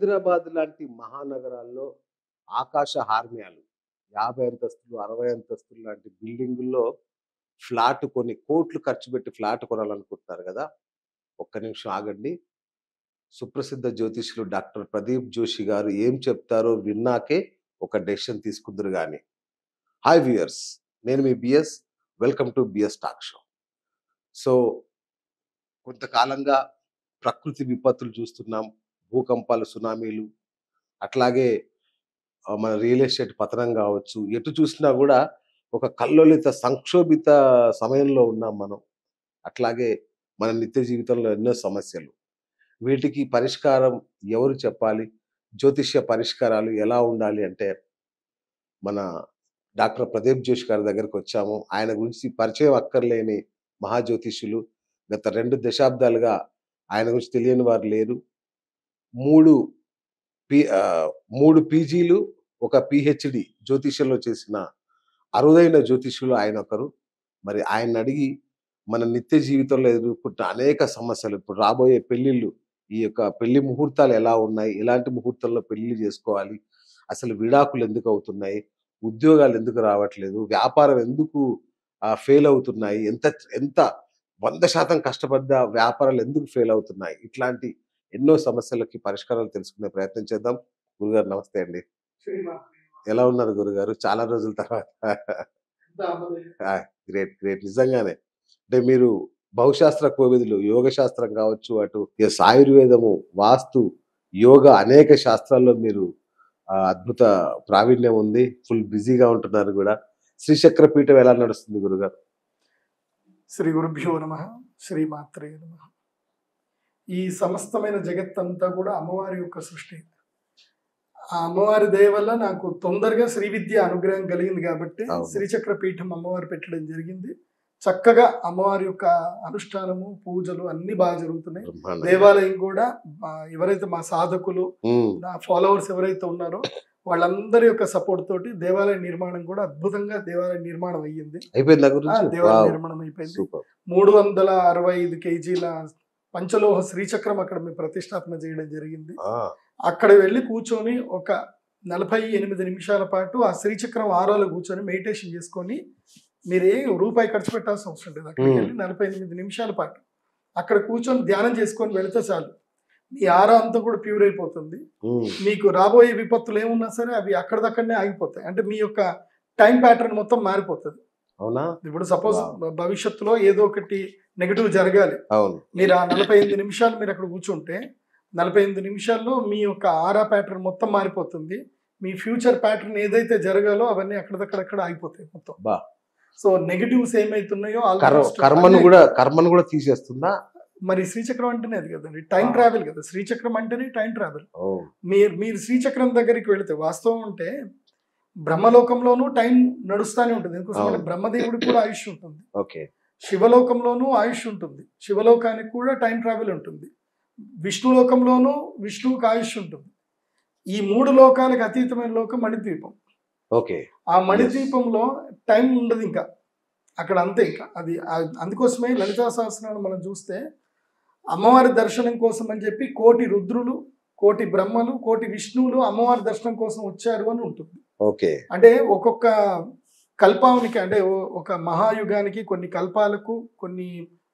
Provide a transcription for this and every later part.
హైదరాబాద్ లాంటి మహానగరాల్లో ఆకాశ హార్మ్యాలు 50 అంతస్తులు, 60 అంతస్తులు లాంటి బిల్డింగుల్లో కొన్ని కోట్లు ఖర్చు పెట్టి ఫ్లాట్ కొనాలనుకుంటున్నారు గదా! ఒక్క నిమిషం ఆగండి. సుప్రసిద్ధ జ్యోతిష్యులు డాక్టర్ ప్రదీప్ జోషి గారు ఏం చెప్తారో విన్నాకే ఒక డెసిషన్ తీసుకుందురు గాని. Hi viewers! నేను మీ BS. Welcome to BS talk show. So, కొంతకాలంగా ప్రకృతి విపత్తులు చూస్తున్నాం. భూకంపాలు, సునామీలు, అట్లాగే మన రియల్ ఎస్టేట్ పతనం గావచ్చు. ఎటు చూసినా గూడా ఒక కల్లోలిత, సంక్షోభిత సమయంలో ఉన్నాం మనం. అట్లాగే మన నిత్య జీవితంలో ఎన్నో సమస్యలు. వీటికి పరిష్కారం ఎవరు చెప్పాలి? జ్యోతిష్య పరిష్కారాలు ఎలా ఉండాలి అంటే, మన డాక్టర్ ప్రదీప్ జోషి గారి దగ్గరకొచ్చాము. ఆయన గురించి పరిచయం అక్కర్లేని మహాజ్యోతిష్యులు. గత 2 దశాబ్దాలుగా ఆయన గురించి తెలియని వారు లేరు. 3 3 పీజీలు, ఒక పీహెచ్‌డీ జ్యోతిష్యంలో చేసిన అరుదైన జ్యోతిష్యులు ఆయనొకరు. మరి ఆయన్నడిగి మన నిత్య జీవితంలో ఎదుర్కొంటున్న అనేక సమస్యలు, ఇప్పుడు రాబోయే పెళ్ళిళ్ళు, ఈ యొక్క పెళ్లి ముహూర్తాలు ఎలా ఉన్నాయి? ఎలాంటి ముహూర్తంలో పెళ్లిళ్లు జేసుకోవాలి? అసలు విడాకులు ఎందుకవుతున్నాయి? ఉద్యోగాలు ఎందుకు రావట్లేదు? వ్యాపారం ఎందుకు ఫెయిల్ అవుతున్నాయి? ఎంత ఎంత 100% కష్టపడ్డ వ్యాపారాలు ఎందుకు ఫెయిల్ అవుతున్నాయి? ఇట్లాంటి ఎన్నో సమస్యలకి పరిష్కారాలు తెలుసుకునే ప్రయత్నం చేద్దాం. గురుగారు నమస్తే అండి. ఎలా ఉన్నారు గురుగారు? చాలా రోజుల తర్వాత. ఆ! గ్రేట్. గ్రేట్. నిజంగానే. అంటే మీరు బహుశాస్త్ర కోవిదులు. యోగ శాస్త్రం కావచ్చు, అటు ఆయుర్వేదము, వాస్తు, యోగా అనేక శాస్త్రాల్లో మీరు అద్భుత ప్రావీణ్యం ఉంది. ఫుల్ బిజీగా ఉంటున్నారు గూడా. శ్రీచక్ర పీఠం ఎలా నడుస్తుంది గురుగారు? శ్రీ గురుభ్యో నమః. శ్రీమాత్రే నమః. ఈ సమస్తమైన జగత్తంతా కూడా అమ్మవారి యొక్క సృష్టి. ఆ అమ్మవారి దయ వల్ల నాకు తొందరగా శ్రీ విద్య అనుగ్రహం కలిగింది కాబట్టి అవును. శ్రీచక్ర పీఠం అమ్మవారు పెట్టడం జరిగింది. చక్కగా అమ్మవారి యొక్క అనుష్ఠానము, పూజలు అన్ని బాగా జరుగుతున్నాయి. బ్రహ్మాండంగా. దేవాలయం కూడా ఎవరైతే మా సాధకులు, హ్మ్. నా ఫాలోవర్స్ ఎవరైతే ఉన్నారో వాళ్ళందరి యొక్క సపోర్ట్ తోటి దేవాలయ నిర్మాణం కూడా అద్భుతంగా దేవాలయ నిర్మాణం అయ్యింది. అయిపోయిందా గురుజీ? దేవాలయ వావ్! నిర్మాణం అయిపోయింది. సూపర్. 365 కేజీల పంచలోహ శ్రీచక్రం అక్కడ మేము ప్రతిష్టాపన చేయడం జరిగింది. ఆ! అక్కడ వెళ్ళి కూర్చొని ఒక 48 నిమిషాల పాటు ఆ శ్రీచక్రం ఆరాలో కూర్చొని మెడిటేషన్ చేసుకొని మీరు రూపాయి ఖర్చు పెట్టాల్సిన అవసరం లేదు. అక్కడికి వెళ్ళి 48 నిమిషాల పాటు అక్కడ కూర్చొని ధ్యానం చేసుకొని వెళితే చాలు. మీ ఆరా అంతా కూడా ప్యూర్ అయిపోతుంది. హ్మ్. మీకు రాబోయే విపత్తులు ఏమున్నా సరే అవి అక్కడిదక్కడనే ఆగిపోతాయి. అంటే మీ యొక్క టైం ప్యాటర్న్ మొత్తం మారిపోతుంది. అవునా? ఇప్పుడు సపోజ్ వావ్! భవిష్యత్తులో ఏదో ఒకటి నెగటివ్ జరగాలి. అవును. మీరు ఆ 48 నిమిషాలు మీరు అక్కడ కూర్చుంటే 48 నిమిషాల్లో మీ యొక్క ఆరా ప్యాటర్న్ మొత్తం మారిపోతుంది. మీ ఫ్యూచర్ ప్యాటర్న్ ఏదైతే జరగాలో అవన్నీ అక్కడిదక్కడక్కడ ఆగిపోతాయి మొత్తం. బా! సో నెగటివ్స్ ఏమైతున్నాయో ఆల్మోస్ట్ కర్మను కూడా తీసేస్తుందా? మరి శ్రీచక్రం అంటేనే అది కదండి, టైం ఆ. ట్రావెల్ కదా. శ్రీచక్రం అంటేనే టైం ట్రావెల్. ఓహ్! మీరు శ్రీచక్రం దగ్గరికి వెళితే వాస్తవం ఉంటే బ్రహ్మలోకంలోనూ టైం నడుస్తూనే ఉంటుంది. ఎందుకోసం అంటే అవును. బ్రహ్మదేవుడికి కూడా ఆయుష్ ఉంటుంది. ఓకే. శివలోకంలోనూ ఆయుష్ ఉంటుంది. శివలోకానికి కూడా టైం ట్రావెల్ ఉంటుంది. విష్ణులోకంలోనూ విష్ణువుకి ఆయుష్ ఉంటుంది. ఈ 3 లోకాలకు అతీతమైన లోకం మణిద్వీపం. ఓకే. ఆ మణిద్వీపంలో టైం ఉండదు ఇంకా. అక్కడ అంతే ఇంకా. అది అందుకోసమే లలితా సహస్రనామం మనం చూస్తే అమ్మవారి దర్శనం కోసం అని చెప్పి 1,000,000 రుద్రులు, 1,000,000 బ్రహ్మలు, 1,000,000 విష్ణువులు అమ్మవారి దర్శనం కోసం వచ్చారు అని ఉంటుంది. ఓకే. అంటే ఒక్కొక్క కల్పానికి, అంటే ఒక మహాయుగానికి, కొన్ని కల్పాలకు, కొన్ని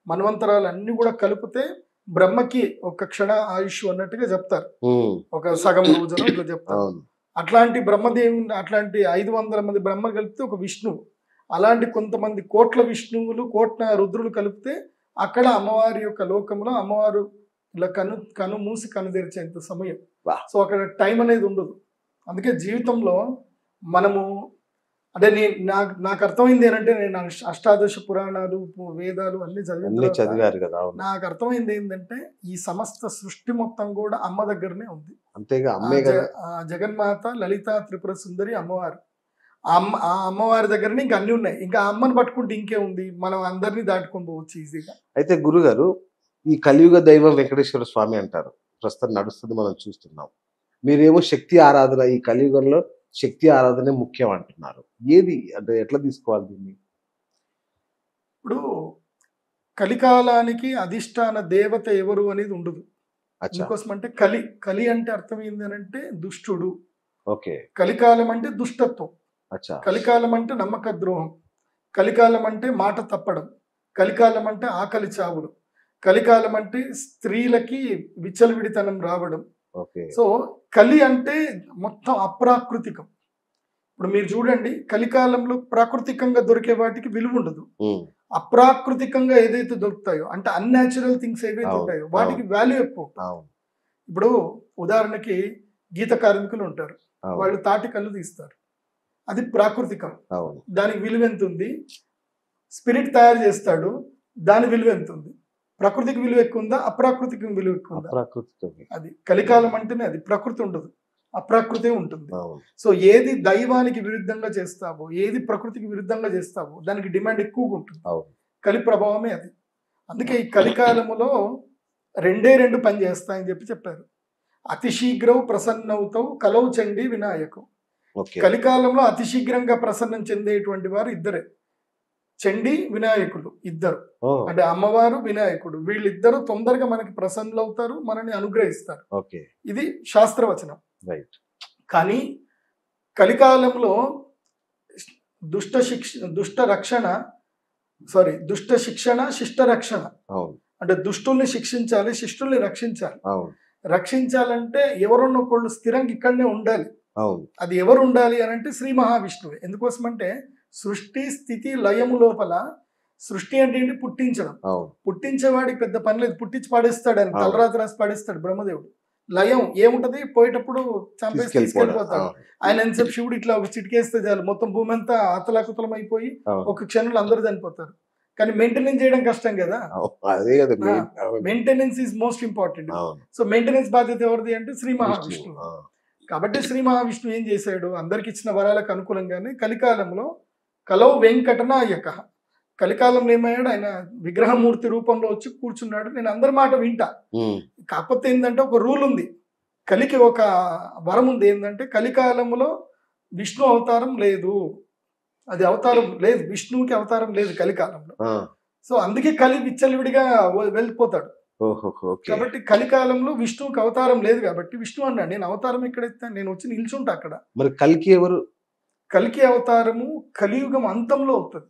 మన్వంతరాలు అన్ని కూడా కలిపితే బ్రహ్మకి ఒక క్షణ ఆయుష్ అన్నట్టుగా చెప్తారు. హ్మ్. ఒక సగం రోజున ఇట్లా చెప్తారు. అవును. అట్లాంటి బ్రహ్మదేవుని, అట్లాంటి 500 మంది బ్రహ్మ కలిపితే ఒక విష్ణువు. అలాంటి కొంతమంది కోట్ల విష్ణువులు, కోట్ల రుద్రులు కలిపితే అక్కడ అమ్మవారి యొక్క లోకంలో అమ్మవారు ఇలా కను మూసి కను తెరిచేంత సమయం. వా! సో అక్కడ టైం అనేది ఉండదు. అందుకే జీవితంలో మనము, అంటే నాకు అర్థమైంది ఏంటంటే, నేను అష్టాదశ పురాణాలు, వేదాలు అన్ని చదివిన అన్నీ తర్వాత చదివారు కదా! అవును. నాకు అర్థమైంది ఏంటంటే ఈ సమస్త సృష్టి మొత్తం కూడా అమ్మ దగ్గరనే ఉంది. అంతేగా, అమ్మే కదా! జగన్మాత లలిత త్రిపుర సుందరి అమ్మవారు. ఆ అమ్మవారి దగ్గరనే ఇంకా అన్ని ఉన్నాయి. ఇంకా ఆ అమ్మని పట్టుకుంటే ఇంకే ఉంది, మనం అందరినీ దాటుకొని పోవచ్చు ఈజీగా. అయితే గురుగారు, ఈ కలియుగ దైవం వెంకటేశ్వర స్వామి అంటారు. ప్రస్తుతం నడుస్తుంది, మనం చూస్తున్నాం. మీరేమో శక్తి ఆరాధన, ఈ కలియుగంలో శక్తి ఆరాధనే ముఖ్యం అంటున్నారు. ఏది అంటే ఎట్లా తీసుకోవాలి దీన్ని? ఇప్పుడు కలికాలానికి అధిష్టాన దేవత ఎవరు అనేది ఉండదు. అచ్చా. ఎందుకోసం అంటే కలి అంటే అర్థం ఏంటంటే దుష్టుడు, ఓకే. కలికాలం అంటే దుష్టత్వం, అచ్చా. కలికాలం అంటే నమ్మక ద్రోహం, కలికాలం అంటే మాట తప్పడం, కలికాలం అంటే ఆకలి చావులు, కలికాలం అంటే స్త్రీలకి విచ్చలవిడితనం రావడం. ఓకే. సో కలి అంటే మొత్తం అప్రాకృతికం. ఇప్పుడు మీరు చూడండి, కలికాలంలో ప్రాకృతికంగా దొరికే వాటికి విలువ ఉండదు. అప్రాకృతికంగా ఏదైతే దొరుకుతాయో అంటే అన్యాచురల్ థింగ్స్ ఏవైతే అవును, ఉంటాయో వాటికి వాల్యూ ఎక్కువ ఉంటుంది. అవును, ఇప్పుడు ఉదాహరణకి గీత కార్మికులు ఉంటారు, అవును, వాళ్ళు తాటి కళ్ళు తీస్తారు, అది ప్రాకృతికం, అవును, దానికి విలువ ఎంత ఉంది. స్పిరిట్ తయారు చేస్తాడు, దాని విలువ ఎంత ఉంది. ప్రకృతికి విలువ ఎక్కువ ఉందా, అప్రాకృతిక విలువ ఎక్కువ ఉందా? అప్రాకృతికమే. అది కలికాలం అంటేనే అది ప్రకృతి ఉండదు, అప్రాకృతే ఉంటుంది. అవును, సో ఏది దైవానికి విరుద్ధంగా చేస్తావో, ఏది ప్రకృతికి విరుద్ధంగా చేస్తావో దానికి డిమాండ్ ఎక్కువగా ఉంటుంది. అవును. కలి ప్రభావమే అది. అందుకే ఈ కలికాలములో రెండు పని చేస్తాయని చెప్పారు. అతి శీఘ్రం ప్రసన్నవుతావు కలవు చండి వినాయకం. ఓకే. కలికాలంలో అతి శీఘ్రంగా ప్రసన్నం చెందేటువంటి వారు ఇద్దరే, చండి వినాయకుడు ఇద్దరు. ఓ, అంటే అమ్మవారు వినాయకుడు, వీళ్ళిద్దరూ తొందరగా మనకి ప్రసన్నులు అవుతారు, మనని అనుగ్రహిస్తారు. ఓకే. ఇది శాస్త్రవచనం. రైట్. కానీ కలికాలంలో దుష్ట శిక్షణ శిష్ట రక్షణ. అవును, అంటే దుష్టుల్ని శిక్షించాలి, శిష్టుల్ని రక్షించాలి. అవును, రక్షించాలంటే ఎవరొన్నొకళ్ళు స్థిరంగా ఇక్కడనే ఉండాలి. అవును, అది ఎవరు ఉండాలి అని అంటే శ్రీ మహావిష్ణువే. ఎందుకోసమంటే సృష్టి స్థితి లయము లోపల, సృష్టి అంటే ఏంటి, పుట్టించడం. అవును, పుట్టించేవాడికి పెద్ద పని లేదు, పుట్టించి పాడేస్తాడు ఆయన, అవును. తలరాత రాసి పాడేస్తాడు బ్రహ్మదేవుడు. లయం ఏముంటది, పోయేటప్పుడు చంపేసి తీసుకెళ్ళిపోతాడు. ఆయన ఎంతసేపు శివుడు ఇట్లా ఒక చిటికేస్తే చాలు మొత్తం భూమి అంతా అతలాకుతలం అయిపోయి అవును. ఒక క్షణంలో అందరూ చనిపోతారు. కానీ మెయింటెనెన్స్ చేయడం కష్టం కదా. అదే కదా main. Maintenance is most important. అవును. సో మెయింటెనెన్స్ బాధ్యత ఎవరిది అంటే శ్రీ విష్ణువు. మహావిష్ణువు. కాబట్టి శ్రీ మహావిష్ణువు ఏం చేశాడు, అందరికి ఇచ్చిన వరాలకు అనుకూలంగానే కలికాలంలో కలవు వెంకటనాయక, కలికాలంలో ఏమయ్యాడు, ఆయన విగ్రహమూర్తి రూపంలో వచ్చి కూర్చున్నాడు. నేను అందరి మాట వింటా, కాకపోతే ఏంటంటే ఒక రూల్ ఉంది, కలికి ఒక వరం ఉంది. ఏంటంటే కలికాలంలో విష్ణు అవతారం లేదు, అది అవతారం లేదు, విష్ణువుకి అవతారం లేదు కలికాలంలో. సో అందుకే కలి విచ్చలవిడిగా వెళ్ళిపోతాడు. కాబట్టి కలికాలంలో విష్ణువుకి అవతారం లేదు కాబట్టి విష్ణు అన్నాడు, నేను అవతారం ఎక్కడైతే నేను వచ్చి నిల్చుంటా అక్కడ. మరి కల్కి ఎవరు? కలికి అవతారము కలియుగం అంతంలో అవుతుంది.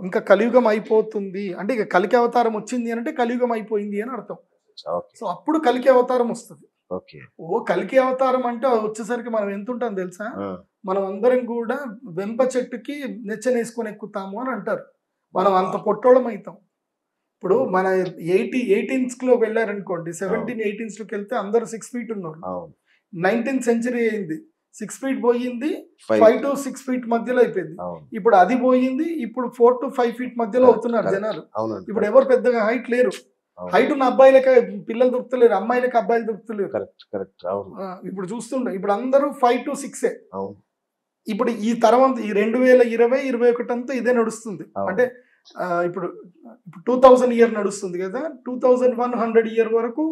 ఇంకా కలియుగం అయిపోతుంది అంటే ఇక కలికి అవతారం వచ్చింది అంటే కలియుగం అయిపోయింది అని అర్థం. సో అప్పుడు కలికి అవతారం వస్తుంది. ఓ కలికి అవతారం అంటే వచ్చేసరికి మనం ఎంత ఉంటాం తెలుసా, మనం అందరం కూడా వెంప చెట్టుకి నెచ్చనేసుకొని ఎక్కుతాము అని అంటారు. మనం అంత పొట్టోళం అవుతాం. ఇప్పుడు మన 18th లో వెళ్ళారనుకోండి, 1718 లోకి వెళ్తే అందరూ 6 feet ఉన్నారు. 19th century అయింది, 6 feet పోయింది, 5 to 6 feet మధ్యలో అయిపోయింది. ఇప్పుడు అది పోయింది, ఇప్పుడు 4 to 5 feet మధ్యలో అవుతున్నారు జనాలు. ఇప్పుడు ఎవరు పెద్దగా హైట్ లేరు. హైట్ ఉన్న అబ్బాయిలకి పిల్లలు దొరుకుతలేరు, అమ్మాయిలకి అబ్బాయిలు దొరుకుతలేరు. ఇప్పుడు చూస్తుండే ఇప్పుడు అందరూ 5 to 6. ఇప్పుడు ఈ తర్వాత ఈ 2020-21 అంతా ఇదే నడుస్తుంది. అంటే ఇప్పుడు 2000 ఇయర్ నడుస్తుంది కదా, 2100 ఇయర్ వరకు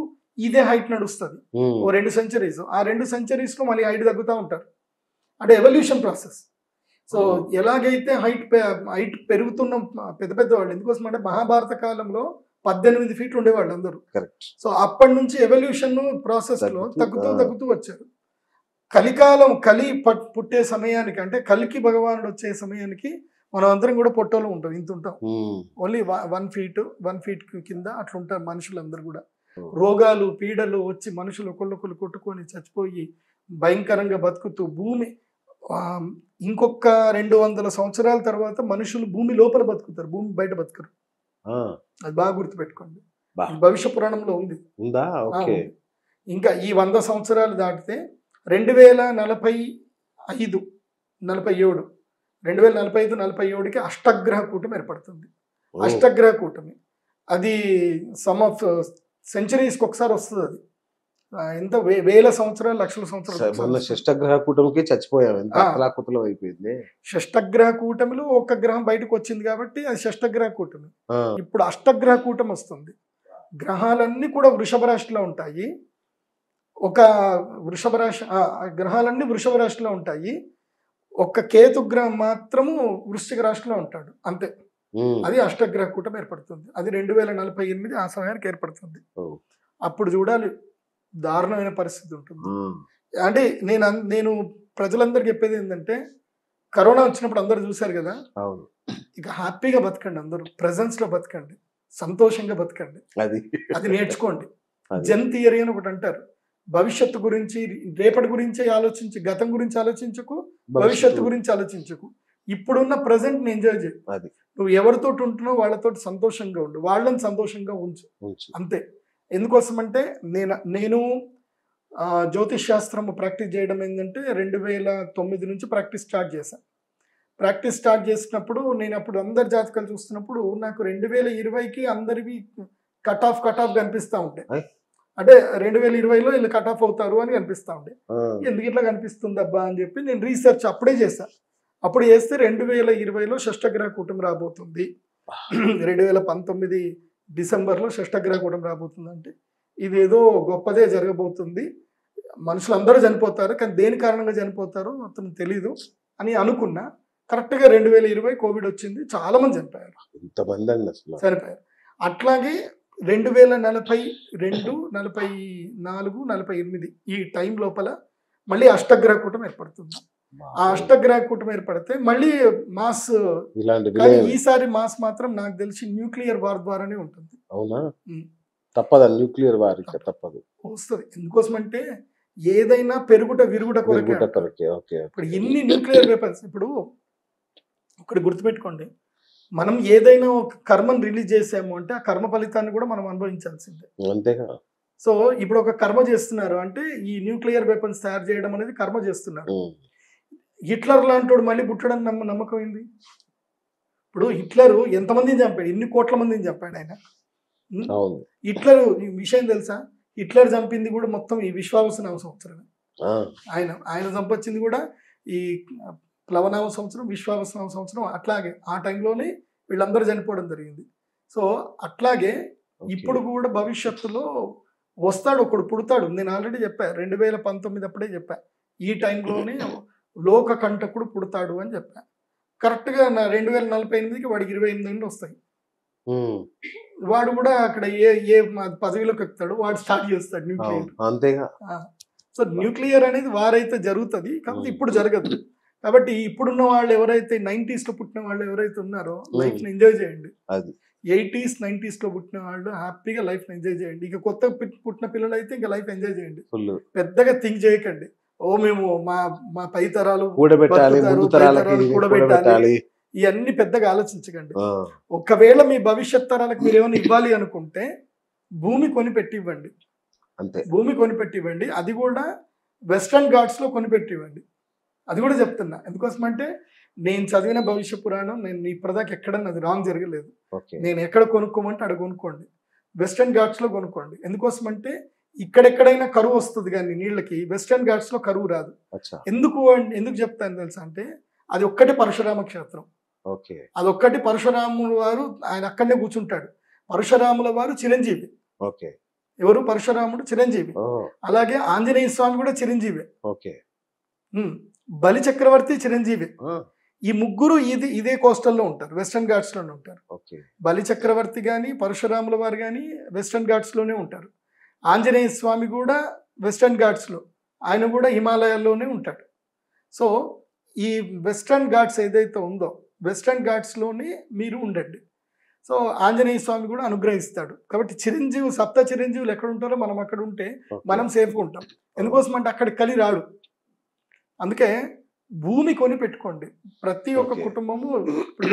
ఇదే హైట్ నడుస్తుంది. ఓ 2 centuries, ఆ 2 centuries లో మళ్ళీ హైట్ తగ్గుతూ ఉంటారు. అంటే ఎవల్యూషన్ ప్రాసెస్. సో ఎలాగైతే హైట్ పెరుగుతున్న పెద్ద వాళ్ళు, ఎందుకోసం అంటే మహాభారత కాలంలో 18 feet ఉండేవాళ్ళు అందరూ. సో అప్పటి నుంచి ఎవల్యూషన్ ప్రాసెస్ లో తగ్గుతూ వచ్చారు. కలికాలం కలి పుట్టే సమయానికి అంటే కలికి భగవానుడు వచ్చే సమయానికి మనం అందరం కూడా పొట్టోలు ఉంటాం, ఇంత ఉంటాం. ఓన్లీ 1 feet కింద అట్లా ఉంటారు మనుషులందరూ కూడా. రోగాలు పీడలు వచ్చి మనుషులు ఒకళ్ళొకళ్ళు కొట్టుకొని చచ్చిపోయి భయంకరంగా బతుకుతూ భూమి ఇంకొక 200 సంవత్సరాల తర్వాత మనుషులు భూమి లోపల బతుకుతారు, భూమి బయట బతుకరు. అది బాగా గుర్తుపెట్టుకోండి, భవిష్య పురాణంలో ఉంది. ఇంకా ఈ 100 సంవత్సరాలు దాటితే 2045-47కి అష్టగ్రహ కూటమి ఏర్పడుతుంది. అష్టగ్రహ కూటమి అది సమ్ ఆఫ్ సెంచరీస్కి ఒకసారి వస్తుంది. అది ఎంత వేల సంవత్సరాలు లక్షల సంవత్సరాలు. షష్టగ్రహ కూటమికి చచ్చిపోయాం, అయిపోయింది. షష్టగ్రహ కూటమిలో ఒక గ్రహం బయటకు వచ్చింది కాబట్టి అది షష్టగ్రహ కూటమి. ఇప్పుడు అష్టగ్రహ కూటమి వస్తుంది. గ్రహాలన్నీ కూడా వృషభ రాశిలో ఉంటాయి. గ్రహాలన్నీ వృషభ రాశిలో ఉంటాయి. ఒక్క కేతు గ్రహం మాత్రము వృశ్చిక రాశిలో ఉంటాడు, అంతే. అది అష్టగ్రహ కూటమి ఏర్పడుతుంది. అది 2048 ఆ సమయానికి ఏర్పడుతుంది. అప్పుడు చూడాలి దారుణమైన పరిస్థితి ఉంటుంది. ఉమ్, అంటే నేను ప్రజలందరికీ చెప్పేది ఏంటంటే, కరోనా వచ్చినప్పుడు అందరూ చూశారు కదా, అవును, ఇక హ్యాపీగా బతకండి, అందరూ presence లో బతకండి, సంతోషంగా బతకండి, అది అది నేర్చుకోండి. అది. జన్ థియరీ అని ఒకటి అంటారు. భవిష్యత్తు గురించి, రేపటి గురించి ఆలోచించి, గతం గురించి ఆలోచించకు, భవిష్యత్తు గురించి ఆలోచించకు. ఇప్పుడున్న ప్రజెంట్ ఎంజాయ్ చేయి. అది నువ్వు ఎవరితోటి ఉంటున్నావు వాళ్ళతో సంతోషంగా ఉండు, వాళ్ళని సంతోషంగా ఉంచు, ఉంచు. అంతే. ఎందుకోసం అంటే నేను జ్యోతిష్ శాస్త్రం ప్రాక్టీస్ చేయడం ఏంటంటే 2009 నుంచి ప్రాక్టీస్ స్టార్ట్ చేశాను. ప్రాక్టీస్ స్టార్ట్ చేసినప్పుడు నేను అప్పుడు అందరి జాతకాలు చూస్తున్నప్పుడు నాకు 2020కి అందరివి కట్ ఆఫ్ కనిపిస్తూ ఉంటాయి. ఆయ్. అంటే 2020లో వీళ్ళు కట్ ఆఫ్ అవుతారు అని కనిపిస్తూ ఉండే. ఆ, ఎందుకు ఇట్లా కనిపిస్తుంది అబ్బా అని చెప్పి నేను రీసెర్చ్ అప్పుడే చేశాను. అప్పుడు చేస్తే 2020లో షష్టగ్రహ కూటమి రాబోతుంది, 2019 డిసెంబర్లో షష్టగ్రహ కూటమి రాబోతుంది, అంటే ఇదేదో గొప్పదే జరగబోతుంది, మనుషులందరూ చనిపోతారు కానీ దేని కారణంగా చనిపోతారో అతను తెలీదు అని అనుకున్నా. కరెక్ట్గా 2020 కోవిడ్ వచ్చింది, చాలా మంది చనిపోయారు. ఇంతమంది అండి అసలు. చనిపోయారు. అట్లాగే 2042, 44, 48 ఈ టైం లోపల మళ్ళీ అష్టగ్రహ కూటమి ఏర్పడుతుంది. ఆ అష్టగ్రహ కూటమి ఏర్పడితే మళ్ళీ మాస్, ఇలాంటి కానీ విలయం. ఈసారి మాస్ మాత్రం నాకు తెలిసి న్యూక్లియర్ వార్ ద్వారానే ఉంటుంది. అవునా? ఉమ్. తప్పదా? న్యూక్లియర్ వార్ ఇక తప్పదు. వస్తుంది. ఎందుకోసం అంటే ఏదైనా పెరుగుట విరుగుట కొరకే విరుగుట అంటారు. కొరకే. ఓకే. ఇప్పుడు ఎన్ని న్యూక్లియర్ వెపన్స్, ఇప్పుడు ఒకటి గుర్తుపెట్టుకోండి, మనం ఏదైనా ఒక కర్మను రిలీజ్ చేసాము అంటే ఆ కర్మ ఫలితాన్ని కూడా మనం అనుభవించాల్సిందే. అంతేగా. సో ఇప్పుడు ఒక కర్మ చేస్తున్నారు అంటే ఈ న్యూక్లియర్ వెపన్స్ తయారు చేయడం అనేది కర్మ చేస్తున్నారు. ఉమ్, హిట్లర్ లాంటి మళ్ళీ పుట్టడం నమ్మకం ఏంది? ఇప్పుడు హిట్లర్ ఎంతమందిని చంపాడు, ఎన్ని కోట్ల మందిని చంపాడు ఆయన. అవును. హిట్లర్ ఈ విషయం తెలుసా, హిట్లర్ చంపింది కూడా మొత్తం ఈ విశ్వావసనామ సంవత్సరమే. ఆ, ఆయన చంపొచ్చింది కూడా ఈ ప్లవనామ సంవత్సరం, విశ్వావసనామ సంవత్సరం. అట్లాగే ఆ టైంలోనే వీళ్ళందరూ చనిపోవడం జరిగింది. సో అట్లాగే ఓకే. ఇప్పుడు కూడా భవిష్యత్తులో వస్తాడు, ఒకడు పుడతాడు. నేను ఆల్రెడీ చెప్పా, 2019 అప్పుడే చెప్పా, ఈ టైంలోనే లోక కంటకుడు పుడతాడు అని చెప్పా. కరెక్ట్గా 2048కి వాడికి 28 ఏళ్ళు వస్తాయి. ఉమ్, వాడు కూడా అక్కడ ఏ పదవిలోకి ఎక్కుతాడు, వాడు స్టార్ట్ చేస్తాడు న్యూక్లియర్. అవును, అంతేగా. సో న్యూక్లియర్ అనేది వారైతే జరుగుతుంది, కాకపోతే ఇప్పుడు జరగదు. కాబట్టి ఇప్పుడున్న వాళ్ళు ఎవరైతే 90s లో పుట్టిన వాళ్ళు ఎవరైతే ఉన్నారో లైఫ్ ని ఎంజాయ్ చేయండి. అది 80s 90s లో పుట్టిన వాళ్ళు హ్యాపీగా లైఫ్ ని ఎంజాయ్ చేయండి. ఇక కొత్త పుట్టిన పిల్లలు అయితే ఇంకా లైఫ్ ఎంజాయ్ చేయండి. ఫుల్ పెద్దగా థింక్ చేయకండి, ఓ మేము మా పై తరాలు కూడబెట్టాలి, బతుకుతారు, ముందు పై తరాలకి తరాలు కూడబెట్టాలి. కూడబెట్టాలి, ఇవన్నీ పెద్దగా ఆలోచించకండి. ఆ, ఒకవేళ మీ భవిష్యత్ తరాలకు మీరు ఏమైనా ఇవ్వాలి అనుకుంటే భూమి కొనిపెట్టి ఇవ్వండి. అంతే. భూమి కొనిపెట్టి ఇవ్వండి, అది కూడా వెస్ట్రన్ ఘాట్స్ లో కొనిపెట్టి ఇవ్వండి. అది కూడా చెప్తున్నా. ఎందుకోసం అంటే నేను చదివిన భవిష్య పురాణం, నేను ఇప్పటిదాకా ఎక్కడన్నా అది రాంగ్ జరగలేదు. ఓకే. నేను ఎక్కడ కొనుక్కోమంటే అక్కడ కొనుక్కోండి, వెస్ట్రన్ ఘాట్స్ లో కొనుక్కోండి. ఎందుకోసం అంటే ఇక్కడెక్కడైనా కరువు వస్తుంది కానీ నీళ్ళకి, వెస్ట్రన్ ఘాట్స్ లో కరువు రాదు. అచ్చా. ఎందుకు చెప్తాను తెలుసా అంటే అది ఒక్కటే పరశురామ క్షేత్రం. ఓకే. అదొక్కటి పరశురాముల వారు ఆయన అక్కడనే కూర్చుంటాడు. పరశురాముల వారు చిరంజీవి. ఓకే. ఎవరు? పరశురాముడు చిరంజీవి. ఓ, అలాగే ఆంజనేయ స్వామి కూడా చిరంజీవి. ఓకే. బలి చక్రవర్తి చిరంజీవి. ఆ, ఈ ముగ్గురు ఇదే కోస్టల్లో ఉంటారు, వెస్ట్రన్ ఘాట్స్ లోనే ఉంటారు. ఓకే. బలి చక్రవర్తి కానీ పరశురాముల వారు కానీ వెస్ట్రన్ ఘాట్స్ లోనే ఉంటారు. ఆంజనేయ స్వామి కూడా వెస్ట్రన్ ఘాట్స్ లో, ఆయన కూడా హిమాలయాల్లోనే ఉంటాడు. సో ఈ వెస్ట్రన్ ఘాట్స్ ఏదైతే ఉందో వెస్ట్రన్ ఘాట్స్ లోనే మీరు ఉండండి. సో ఆంజనేయ స్వామి కూడా అనుగ్రహిస్తాడు. కాబట్టి సప్త చిరంజీవులు ఎక్కడ ఉంటారో మనం అక్కడ ఉంటే ఓకే. మనం సేఫ్గా ఉంటాం. ఎందుకోసం అంటే అక్కడ కలి రాడు. అందుకే భూమి కొని పెట్టుకోండి. ప్రతి ఒక్క ఓకే. కుటుంబము, ఇప్పుడు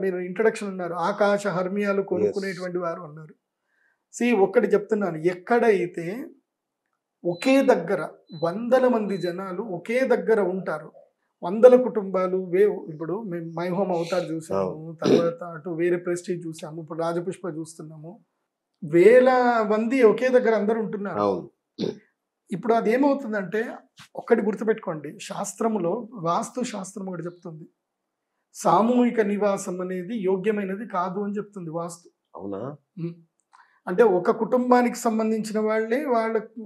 మీరు ఇంట్రడక్షన్ ఉన్నారు, ఆకాశ హర్మియాలు కొనుక్కునేటువంటి వారు అన్నారు. ఒక్కటి చెప్తున్నాను, ఎక్కడైతే ఒకే దగ్గర 100 మంది జనాలు ఒకే దగ్గర ఉంటారు, 100 కుటుంబాలు ఇప్పుడు మేము మై హోమ్ అవతార్ చూసాము, తర్వాత అటు వేరే ప్రెస్టీజ్ చూసాము, ఇప్పుడు రాజపుష్ప చూస్తున్నాము, 1000 మంది ఒకే దగ్గర అందరు ఉంటున్నారు. అవును. ఇప్పుడు అది ఏమవుతుందంటే ఒక్కటి గుర్తుపెట్టుకోండి, శాస్త్రములో వాస్తు శాస్త్రం ఒకటి చెప్తుంది, సామూహిక నివాసం అనేది యోగ్యమైనది కాదు అని చెప్తుంది వాస్తు. అవునా? అంటే ఒక కుటుంబానికి సంబంధించిన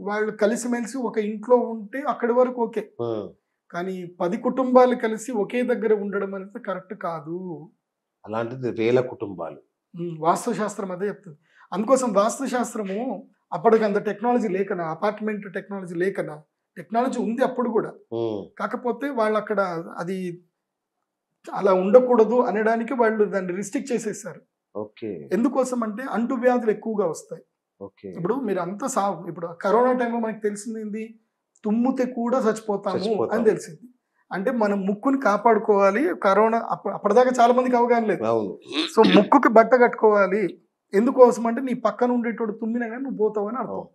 వాళ్ళు కలిసిమెలిసి ఒక ఇంట్లో ఉంటే అక్కడి వరకు ఓకే, ఆ, కానీ 10 కుటుంబాలు కలిసి ఒకే దగ్గర ఉండడం అనేది కరెక్ట్ కాదు. అలాంటిది 1000 కుటుంబాలు. వాస్తు శాస్త్రం అదే చెప్తుంది. అందుకోసం వాస్తు శాస్త్రము అప్పటికి అంత టెక్నాలజీ లేకనా, అపార్ట్మెంట్ టెక్నాలజీ లేకనా, టెక్నాలజీ ఉంది అప్పుడు కూడా. కాకపోతే వాళ్ళు అక్కడ అది అలా ఉండకూడదు అనడానికి వాళ్ళు దాన్ని రిస్ట్రిక్ట్ చేసేసారు. ఓకే. ఎందుకోసం అంటే అంటు వ్యాధులు ఎక్కువగా వస్తాయి. ఓకే. ఇప్పుడు మీరు అంతా ఇప్పుడు కరోనా టైంలో మనకి తెలిసింది ఏంది, తుమ్మితే కూడా చచ్చిపోతాము అని తెలిసింది. అంటే మనం ముక్కుని కాపాడుకోవాలి. కరోనా అప్పటిదాకా చాలా మందికి అవగాహన లేదు. సో ముక్కుకి బట్ట కట్టుకోవాలి. ఎందుకోసం అంటే నీ పక్కన ఉండేటోడు తుమ్మినా కానీ నువ్వు పోతావు అని అర్థం.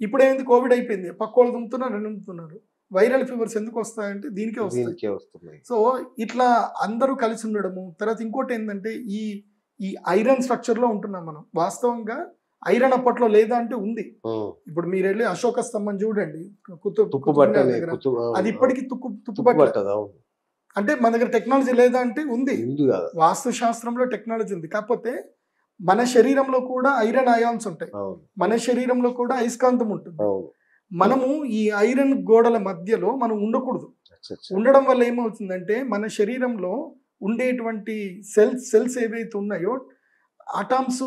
ఇప్పుడు ఏంది, కోవిడ్ అయిపోయింది, పక్క వాళ్ళు తుమ్ముతున్నారు, తుమ్ముతున్నారు. వైరల్ ఫీవర్స్ ఎందుకు వస్తాయంటే దీనికే వస్తాయి. సో ఇట్లా అందరూ కలిసి ఉండడము. తర్వాత ఇంకోటి ఏంటంటే ఈ ఐరన్ స్ట్రక్చర్ లో ఉంటున్నాం మనం. వాస్తవంగా ఐరన్ అప్పట్లో లేదా అంటే ఉంది. ఇప్పుడు మీరు వెళ్ళి అశోక స్తంభం చూడండి, అది ఇప్పటికీ తుక్కుబట్ట. అంటే మన దగ్గర టెక్నాలజీ లేదా అంటే ఉంది. వాస్తు శాస్త్రంలో టెక్నాలజీ ఉంది. కాకపోతే మన శరీరంలో కూడా ఐరన్ అయాన్స్ ఉంటాయి, మన శరీరంలో కూడా అయస్కాంతం ఉంటుంది. మనము ఈ ఐరన్ గోడల మధ్యలో మనం ఉండకూడదు. ఉండడం వల్ల ఏమవుతుందంటే మన శరీరంలో ఉండేటువంటి సెల్స్ ఏవైతే ఉన్నాయో అటామ్స్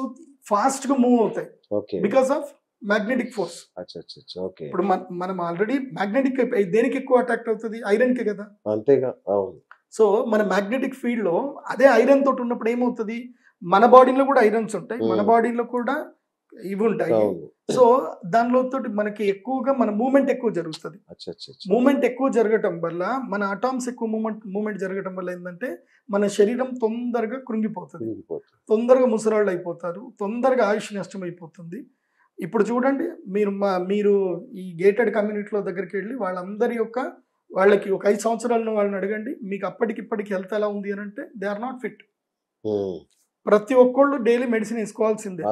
ఫాస్ట్ గా మూవ్ అవుతాయి బికాస్ ఆఫ్ మ్యాగ్నెటిక్ ఫోర్స్. ఇప్పుడు మనం ఆల్రెడీ మ్యాగ్నెటిక్ దేనికి ఎక్కువ అట్రాక్ట్ అవుతుంది, ఐరన్ కే కదా. అంతేగా. సో మన మ్యాగ్నెటిక్ ఫీల్డ్ లో అదే ఐరన్ తోటి ఉన్నప్పుడు ఏమవుతుంది, మన బాడీలో కూడా ఐరన్స్ ఉంటాయి, మన బాడీలో కూడా ఇవి ఉంటాయి. సో దానిలో తోటి మనకి ఎక్కువగా మన మూమెంట్ ఎక్కువ జరుగుతుంది. మూమెంట్ ఎక్కువ జరగటం వల్ల మన అటామ్స్ ఎక్కువ మూమెంట్ జరగటం వల్ల ఏంటంటే మన శరీరం తొందరగా కృంగిపోతుంది, తొందరగా ముసలాళ్ళు అయిపోతారు, తొందరగా ఆయుష్ నష్టం అయిపోతుంది. ఇప్పుడు చూడండి, మీరు ఈ గేటెడ్ కమ్యూనిటీలో దగ్గరికి వెళ్ళి వాళ్ళకి ఒక 5 సంవత్సరాలను వాళ్ళని అడగండి, మీకు అప్పటికిప్పటికి హెల్త్ ఎలా ఉంది అని అంటే దే ఆర్ నాట్ ఫిట్. ప్రతి ఒక్కళ్ళు డైలీ మెడిసిన్ వేసుకోవాల్సిందే.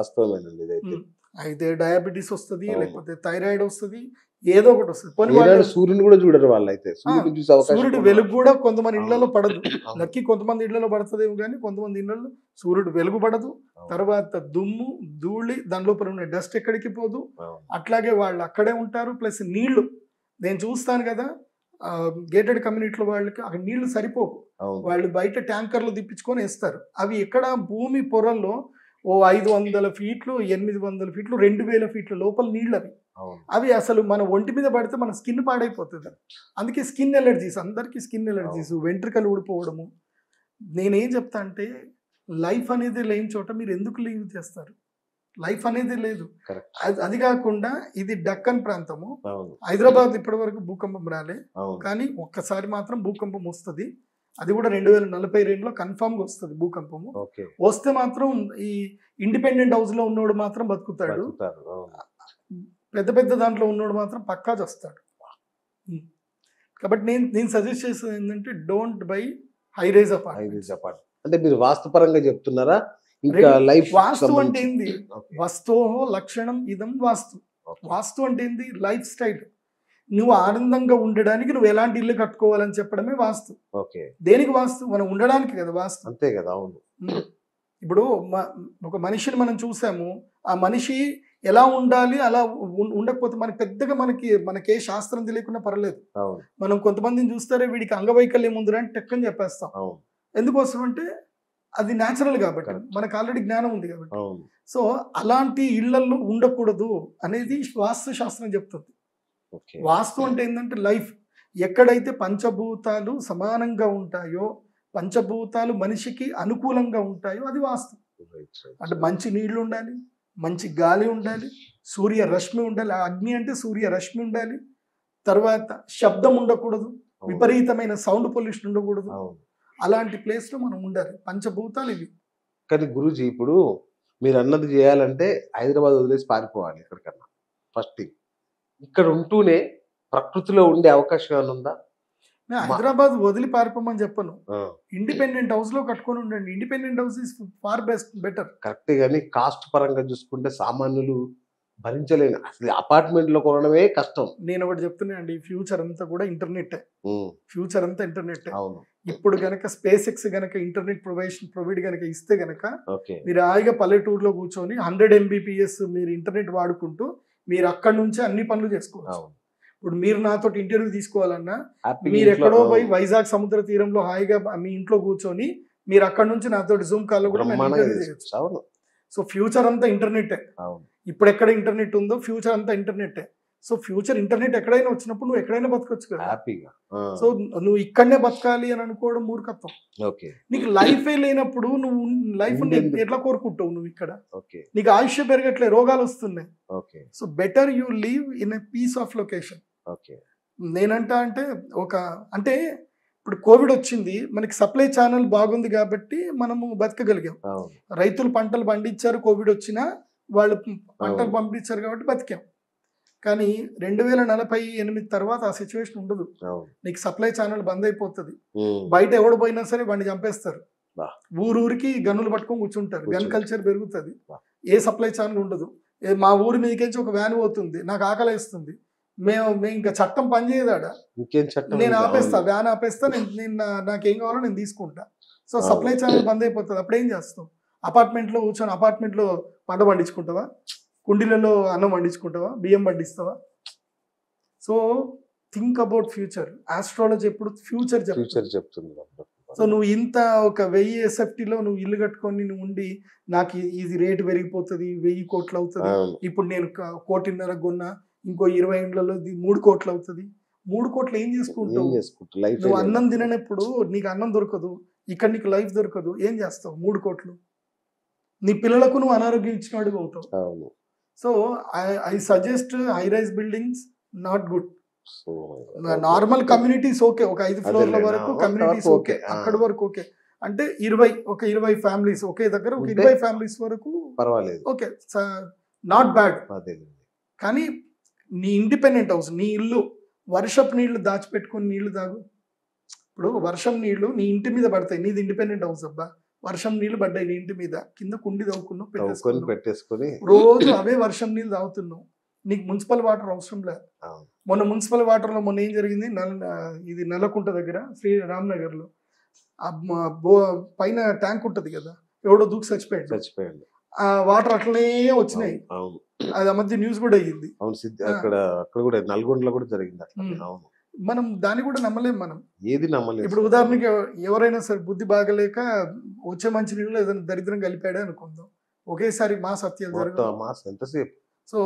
అయితే డయాబెటీస్ వస్తుంది, లేకపోతే థైరాయిడ్ వస్తుంది, ఏదో ఒకటి వస్తుంది. సూర్యుని కూడా చూడరు వాళ్ళైతే. సూర్యుడు వెలుగు కూడా కొంతమంది ఇళ్లలో పడదు. లక్కీ కొంతమంది ఇళ్లలో పడుతుందేమో కానీ కొంతమంది ఇళ్లలో సూర్యుడు వెలుగు పడదు. తర్వాత దుమ్ము ధూళి దాని లోపల ఉన్న డస్ట్ ఎక్కడికి పోదు. అట్లాగే వాళ్ళు అక్కడే ఉంటారు. ప్లస్ నీళ్లు నేను చూస్తాను కదా, గేటెడ్ కమ్యూనిటీలో వాళ్ళకి అక్కడ నీళ్లు సరిపోవు. వాళ్ళు బయట ట్యాంకర్లు తిప్పించుకొని వేస్తారు. అవి ఎక్కడ భూమి పొరల్లో 500 ఫీట్లు 800 ఫీట్లు 2000 ఫీట్ల లోపల నీళ్ళు అవి అసలు మన ఒంటి మీద పడితే మన స్కిన్ పాడైపోతుంది. అందుకే స్కిన్ ఎలర్జీస్, అందరికీ స్కిన్ ఎలర్జీస్, వెంట్రుకలు ఊడిపోవడము. నేనేం చెప్తా అంటే లైఫ్ అనేది లేని చోట మీరు ఎందుకు లీవ్ చేస్తారు? లైఫ్ అనేది లేదు. అది కాకుండా ఇది డక్కన్ ప్రాంతము. హైదరాబాద్ ఇప్పటి వరకు భూకంపం రాలే, కానీ ఒక్కసారి మాత్రం భూకంపం వస్తుంది. అది కూడా 2042లో కన్ఫామ్ గా వస్తుంది భూకంపము. వస్తే మాత్రం ఈ ఇండిపెండెంట్ హౌస్ లో ఉన్నోడు మాత్రం బతుకుతాడు, పెద్ద పెద్ద దాంట్లో ఉన్నోడు మాత్రం పక్కా చేస్తాడు. కాబట్టి నేను సజెస్ట్ చేసేది ఏంటంటే don't buy high rise apartment. అంటే మీరు వాస్తుపరంగా చెప్తున్నారా? ఇంకా లైఫ్ వాస్తు అంటే ఏంది? వస్తువు లక్షణం ఇదం వాస్తు. వాస్తు అంటే ఏంది? Life style. నువ్వు ఆనందంగా ఉండడానికి నువ్వు ఎలాంటి ఇల్లు కట్టుకోవాలని చెప్పడమే వాస్తు. దేనికి వాస్తు? మనం ఉండడానికి కదా వాస్తు. అంతే కదా. అవును. ఇప్పుడు ఒక మనిషిని మనం చూసాము, ఆ మనిషి ఎలా ఉండాలి అలా ఉండకపోతే పెద్దగా మనకే శాస్త్రం తెలియకుండా పర్లేదు. మనం కొంతమందిని చూస్తారే వీడికి అంగవైకల్యం ఉందిరా అని టెక్కని చెప్పేస్తాం. ఎందుకోసం అంటే అది న్యాచురల్ కాబట్టి, మనకు ఆల్రెడీ జ్ఞానం ఉంది కాబట్టి. సో అలాంటి ఇళ్లలో ఉండకూడదు అనేది వాస్తు శాస్త్రం చెప్తుంది. వాస్తు అంటే ఏంటంటే లైఫ్. ఎక్కడైతే పంచభూతాలు సమానంగా ఉంటాయో, పంచభూతాలు మనిషికి అనుకూలంగా ఉంటాయో అది వాస్తు. అంటే మంచి నీళ్లు ఉండాలి, మంచి గాలి ఉండాలి, సూర్య రశ్మి ఉండాలి. అగ్ని అంటే సూర్య రశ్మి ఉండాలి. తర్వాత శబ్దం ఉండకూడదు, విపరీతమైన సౌండ్ పొల్యూషన్ ఉండకూడదు. అలాంటి ప్లేస్ లో మనం ఉండాలి. పంచభూతాలు ఇవి. కానీ గురూజీ, ఇప్పుడు మీరు అన్నది చేయాలంటే హైదరాబాద్ వదిలేసి పారిపోవాలి ఎక్కడికన్నా. ఫస్ట్ థింగ్, ఇక్కడ ఉంటూనే ప్రకృతిలో ఉండే అవకాశం ఏమైనా ఉందా? హైదరాబాద్ వదిలి పారిపోమని చెప్పను. ఇండిపెండెంట్ హౌస్ లో కట్టుకొని ఉండండి. Independent house is far better. కరెక్టే, కానీ కాస్ట్ పరంగా చూసుకుంటే సామాన్యులు భరించలేను. అసలు అపార్ట్మెంట్ లో కొనడమే కష్టం. నేను ఒకటి చెప్తున్నా అండి, ఫ్యూచర్ అంతా కూడా ఇంటర్నెట్. ఫ్యూచర్ అంతా ఇంటర్నెట్. ఇప్పుడు గనక స్పేస్ ఎక్స్ గనక ఇంటర్నెట్ ప్రొవైడ్ గనక ఇస్తే గనక మీరు హాయిగా పల్లెటూరులో కూర్చొని 100 MBPS మీరు ఇంటర్నెట్ వాడుకుంటూ మీరు అక్కడి నుంచి అన్ని పనులు చేసుకోవచ్చు. ఇప్పుడు మీరు నాతో ఇంటర్వ్యూ తీసుకోవాలన్నా మీరు ఎక్కడో పోయి వైజాగ్ సముద్ర తీరంలో హాయిగా మీ ఇంట్లో కూర్చొని మీరు అక్కడ నుంచి నాతో జూమ్ కాల్ కూడా చేయొచ్చు. సో ఫ్యూచర్ అంతా ఇంటర్నెట్. అవును. ఇప్పుడు ఎక్కడ ఇంటర్నెట్ ఉందో ఫ్యూచర్ అంతా ఇంటర్నెట్. సో ఫ్యూచర్ ఇంటర్నెట్ ఎక్కడైనా వచ్చినప్పుడు నువ్వు ఎక్కడైనా బతకొచ్చు కదా. హ్యాపీగా. సో నువ్వు ఇక్కడనే బతకాలి అని అనుకోవడం మూర్ఖత్వం. ఓకే. నీకు లైఫే లేనప్పుడు నువ్వు లైఫ్ ఉండేందుకు? ఎట్లా కోరుకుంటావు నువ్వు ఇక్కడ? ఓకే. నీకు ఆయుష్య పెరగట్లే, రోగాలు వస్తున్నాయి. Okay. So better you leave in a peace of location. Okay. నేనంటా అంటే అంటే ఇప్పుడు కోవిడ్ వచ్చింది, మనకి సప్లై ఛానల్ బాగుంది కాబట్టి మనము బతకగలిగాం. అవును. రైతులు పంటలు పండించారు, కోవిడ్ వచ్చినా వాళ్ళు పంటలు పండించారు కాబట్టి బతికాం. కానీ 2048 తర్వాత ఆ సిచ్యువేషన్ ఉండదు. అవును. నీకు సప్లై ఛానల్ బంద్ అయిపోతుంది. ఉమ్. బయట ఎవడు పోయినా సరే వాడిని చంపేస్తారు. బా. ఊరికి గన్నులు పట్టుకొని కూర్చుంటారు. గన్ కల్చర్ పెరుగుతుంది. బా. ఏ సప్లై ఛానల్ ఉండదు. మా ఊరి మీదకించి ఒక వ్యాన్ పోతుంది, నాకు ఆకలి వేస్తుంది, మేము ఇంకా చట్టం పనిచేయదాడ, ఇంకేం చట్టం? నేను ఆపేస్తా, వ్యాన్ ఆపేస్తా, నేను నాకేం కావాలో నేను తీసుకుంటా. సో సప్లై ఛానల్ బంద్ అయిపోతుంది. అప్పుడు ఏం చేస్తావు? అపార్ట్మెంట్లో కూర్చొని అపార్ట్మెంట్లో పంట పండించుకుంటావా? కుండీలలో అన్నం పండించుకుంటావా? బియ్యం పండిస్తావా? So think about future. Astrology ఎప్పుడు ఫ్యూచర్ చెప్తుంది. సో నువ్వు ఇంత ఒక 1000 SFTలో నువ్వు ఇల్లు కట్టుకొని నువ్వు ఉండి, నాకు ఇది రేటు పెరిగిపోతుంది, 1000 కోట్లు అవుతుంది, ఇప్పుడు నేను 1.5 కోటి కొన్నా, ఇంకో 20 ఏళ్లలో 3 కోట్లు అవుతుంది. 3 కోట్లు ఏం చేసుకుంటావు? నువ్వు అన్నం తిననప్పుడు నీకు అన్నం దొరకదు, ఇక్కడ నీకు లైఫ్ దొరకదు, ఏం చేస్తావు? 3 కోట్లు నీ పిల్లలకు నువ్వు అనారోగ్యం ఇచ్చినవాడు అవుతావు. So I suggest high rise buildings not good. Normal communities okay, ఒక 5 ఫ్లోర్ల వరకు కమ్యూనిటీస్ ఓకే, అక్కడి వరకు ఓకే. అంటే 20 ఫ్యామిలీస్ ఒకే దగ్గర, ఒక 20 ఫ్యామిలీస్ వరకు పర్వాలేదు, ఓకే, నాట్ బ్యాడ్. కానీ నీ ఇండిపెండెంట్ హౌస్, నీ ఇల్లు, వర్షపు నీళ్లు దాచిపెట్టుకుని నీళ్లు తాగు. ఇప్పుడు వర్షం నీళ్లు నీ ఇంటి మీద పడతాయి, నీది ఇండిపెండెంట్ హౌస్ అబ్బా, వర్షం నీళ్లు పడ్డాయి నీ ఇంటి మీద, కింద కుండి తవ్వుకున్నావు, పెట్టేసుకుని రోజు అవే వర్షం నీళ్ళు తాగుతున్నావు. నీకు మున్సిపల్ వాటర్ అవసరం లేదు. మొన్న మున్సిపల్ వాటర్లో మొన్న ఏం జరిగింది, ఇది నల్లకుంట దగ్గర శ్రీరామ్నగర్ లో పైన ట్యాంక్ ఉంటది కదా, ఎవడో దూకి చచ్చిపోయాడు. ఆ వాటర్ అట్లనే వచ్చినాయి. అది ఆ మధ్య న్యూస్ కూడా అయ్యింది. అక్కడ కూడా నల్గొండలో కూడా జరిగింది. మనం దాన్ని కూడా నమ్మలేం. మనం ఏది నమ్మలేం. ఇప్పుడు ఉదాహరణకి ఎవరైనా సరే బుద్ధి బాగలేక వచ్చే మంచి నీళ్ళు ఏదైనా దరిద్రం కలిపాడే అనుకుందాం, ఒకేసారి మా సత్యాలు జరగదు. సో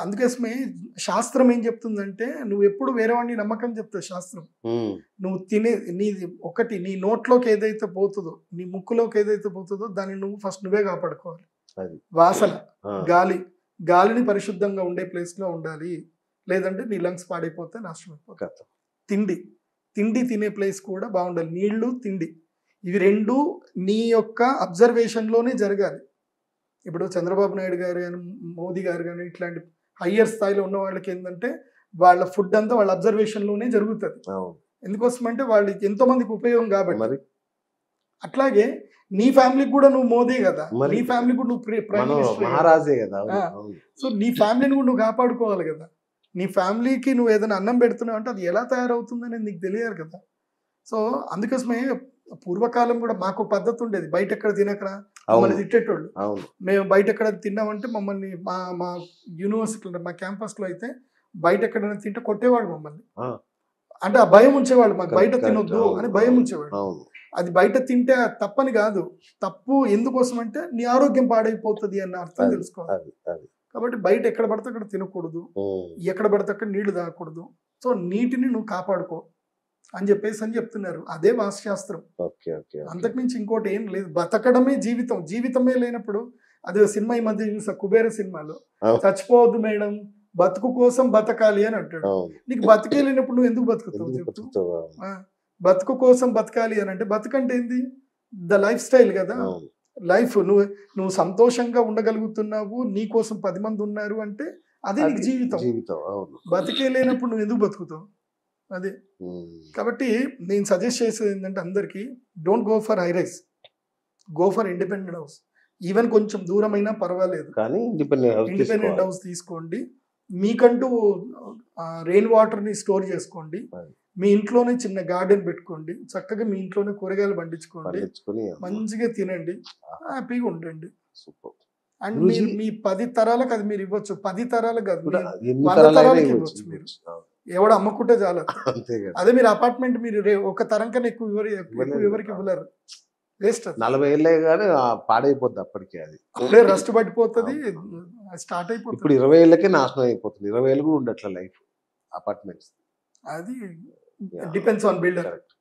అందుకోసమే శాస్త్రం ఏం చెప్తుందంటే, నువ్వు ఎప్పుడు వేరే వాడిని నమ్మకం చెప్తావు శాస్త్రం. నువ్వు నీది ఒకటి, నీ నోట్లోకి ఏదైతే పోతుందో, నీ ముక్కులోకి ఏదైతే పోతుందో దాన్ని నువ్వు ఫస్ట్ నువ్వే కాపాడుకోవాలి. వాసన, గాలిని పరిశుద్ధంగా ఉండే ప్లేస్ లో ఉండాలి, లేదంటే నీ లంగ్స్ పాడైపోతే నాశనం అయిపోతాయి. తిండి తినే ప్లేస్ కూడా బాగుండాలి. నీళ్లు, తిండి, ఇవి రెండు నీ యొక్క అబ్జర్వేషన్ లోనే జరగాలి. ఇప్పుడు చంద్రబాబు నాయుడు గారు కానీ, మోదీ గారు కానీ, ఇట్లాంటి హయ్యర్ స్థాయిలో ఉన్న వాళ్ళకి ఏంటంటే వాళ్ళ ఫుడ్ అంతా వాళ్ళ అబ్జర్వేషన్ లోనే జరుగుతుంది. ఎందుకోసం అంటే వాళ్ళు ఎంతో మందికి ఉపయోగం కాబట్టి. అట్లాగే నీ ఫ్యామిలీకి కూడా నువ్వు మోదీ కదా, నీ ఫ్యామిలీ కూడా నువ్వు ప్రైమ్ మినిస్టర్, మహారాజే కదా. సో నీ ఫ్యామిలీని కూడా నువ్వు కాపాడుకోవాలి కదా. నీ ఫ్యామిలీకి నువ్వు ఏదైనా అన్నం పెడుతున్నావు అంటే అది ఎలా తయారవుతుంది అనేది నీకు తెలియాలి కదా. సో అందుకోసమే పూర్వకాలం కూడా మాకు పద్ధతి ఉండేది, బయట ఎక్కడ తినకరా మమ్మల్ని తిట్టేటోళ్ళు. మేము బయట ఎక్కడ తిన్నామంటే మమ్మల్ని మా యూనివర్సిటీలో, మా క్యాంపస్ లో అయితే బయట ఎక్కడైనా తింటే కొట్టేవాడు మమ్మల్ని. అంటే ఆ భయం ఉంచేవాడు మాకు, బయట తినొద్దు అని భయం ఉంచేవాడు. అది బయట తింటే తప్పని కాదు, తప్పు ఎందుకోసం అంటే నీ ఆరోగ్యం పాడైపోతుంది అన్న అర్థం తెలుసుకోవాలి. కాబట్టి బయట ఎక్కడ పడితే అక్కడ తినకూడదు, ఎక్కడ పడితే అక్కడ నీళ్లు తాగకూడదు. సో నీటిని నువ్వు కాపాడుకో అని చెప్తున్నారు. అదే వాస్తుశాస్త్రం. అంతకుమించి ఇంకోటి ఏం లేదు. బతకడమే జీవితం. జీవితమే లేనప్పుడు, అదే సినిమా ఈ మధ్య చూసా, కుబేర సినిమాలో, చచ్చిపోవద్దు మేడం, బతుకు కోసం బతకాలి అని అంటాడు. నీకు బతికే లేనప్పుడు నువ్వు ఎందుకు బతుకుతావు చెప్తూ? బతుకు కోసం బతకాలి అని అంటే, బతుకంటే ఏంది? ద లైఫ్ స్టైల్ కదా. లైఫ్ నువ్వు సంతోషంగా ఉండగలుగుతున్నావు, నీ కోసం 10 మంది ఉన్నారు అంటే అదే నీకు జీవితం. బతికే లేనప్పుడు నువ్వు ఎందుకు బతుకుతావు? అదే. కాబట్టి నేను సజెస్ట్ చేసేది ఏంటంటే అందరికి, don't go for high rise, go for independent house. Even కొంచెం దూరమైనా పర్వాలేదు, కానీ ఇండిపెండెంట్ హౌస్ తీసుకోండి. మీకంటూ రెయిన్ వాటర్ ని స్టోర్ చేసుకోండి. మీ ఇంట్లోనే చిన్న గార్డెన్ పెట్టుకోండి, చక్కగా మీ ఇంట్లోనే కూరగాయలు పండించుకోండి, మంచిగా తినండి, హ్యాపీగా ఉండండి. అండ్ మీ 10 తరాలకు అది మీరు ఇవ్వచ్చు. 10 తరాలకు కాదు, 100 తరాలకు ఇవ్వచ్చు. మీరు ఎవడు అమ్ముకుంటే చాలా. అదే మీరు అపార్ట్మెంట్ మీరు ఒక తరం కన్నా ఎక్కువ ఎవరికి ఇవ్వలేరు. వేస్ట్ అది 40 ఏళ్ళే కానీ పాడైపోద్ది అప్పటికే అది. అప్పుడే రస్ట్ పట్టిపోతుంది, స్టార్ట్ అయిపోతుంది. ఇప్పుడు 20 ఏళ్ళకే నాశనం అయిపోతుంది. 20 ఏళ్ళు కూడా ఉండట్లే లైఫ్ అపార్ట్మెంట్స్. అది డిపెండ్స్ ఆన్ బిల్డర్. కరెక్ట్.